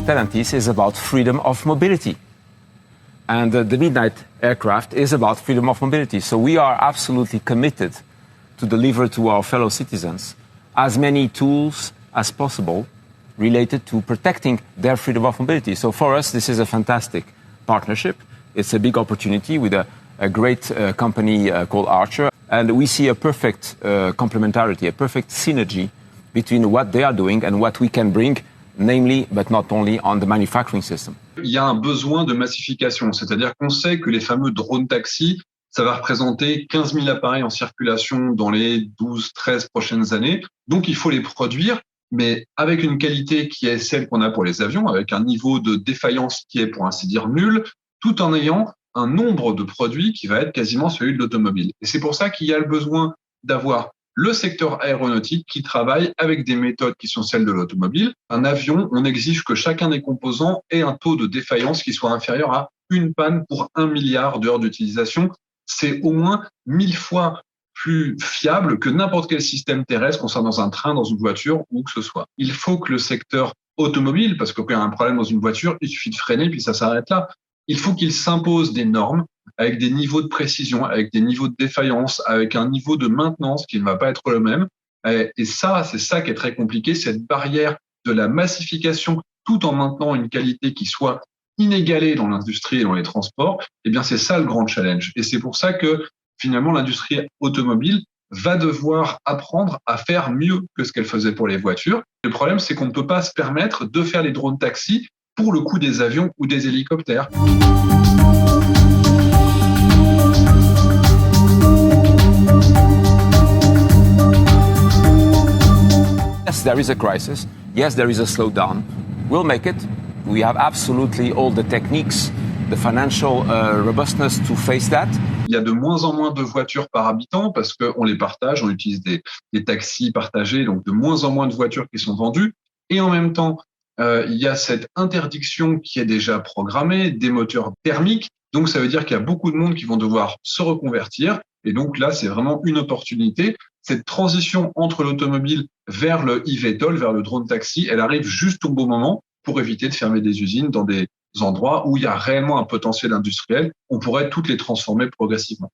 Stellantis is about freedom of mobility. And the Midnight aircraft is about freedom of mobility. So we are absolutely committed to deliver to our fellow citizens as many tools as possible related to protecting their freedom of mobility. So for us, this is a fantastic partnership. It's a big opportunity with a great company called Archer. And we see a perfect complementarity, a perfect synergy between what they are doing and what we can bring, namely, but not only, on the manufacturing system. Il y a un besoin de massification, c'est-à-dire qu'on sait que les fameux drones taxis, ça va représenter 15 000 appareils en circulation dans les 12-13 prochaines années. Donc, il faut les produire, mais avec une qualité qui est celle qu'on a pour les avions, avec un niveau de défaillance qui est, pour ainsi dire, nul, tout en ayant un nombre de produits qui va être quasiment celui de l'automobile. Et c'est pour ça qu'il y a le besoin d'avoir le secteur aéronautique qui travaille avec des méthodes qui sont celles de l'automobile. Un avion, on exige que chacun des composants ait un taux de défaillance qui soit inférieur à une panne pour 1 milliard d'heures d'utilisation. C'est au moins 1000 fois plus fiable que n'importe quel système terrestre, qu'on soit dans un train, dans une voiture, où que ce soit. Il faut que le secteur automobile, parce que quand il y a un problème dans une voiture, il suffit de freiner puis ça s'arrête là. Il faut qu'il s'impose des normes avec des niveaux de précision, avec des niveaux de défaillance, avec un niveau de maintenance qui ne va pas être le même. Et ça, c'est ça qui est très compliqué, cette barrière de la massification tout en maintenant une qualité qui soit inégalée dans l'industrie et dans les transports. Eh bien, c'est ça le grand challenge. Et c'est pour ça que finalement, l'industrie automobile va devoir apprendre à faire mieux que ce qu'elle faisait pour les voitures. Le problème, c'est qu'on ne peut pas se permettre de faire les drones taxis pour le coût des avions ou des hélicoptères. Yes, there is a crisis. Yes, there is a slowdown. We'll make it. We have absolutely all the techniques, the financial robustness to face that. Il y a de moins en moins de voitures par habitant parce qu'on les partage, on utilise des taxis partagés, donc de moins en moins de voitures qui sont vendues. Et en même temps, il y a cette interdiction qui est déjà programmée des moteurs thermiques. Donc, ça veut dire qu'il y a beaucoup de monde qui vont devoir se reconvertir. Et donc là, c'est vraiment une opportunité. Cette transition entre l'automobile vers le eVTOL, vers le drone taxi, elle arrive juste au bon moment pour éviter de fermer des usines dans des endroits où il y a réellement un potentiel industriel. On pourrait toutes les transformer progressivement.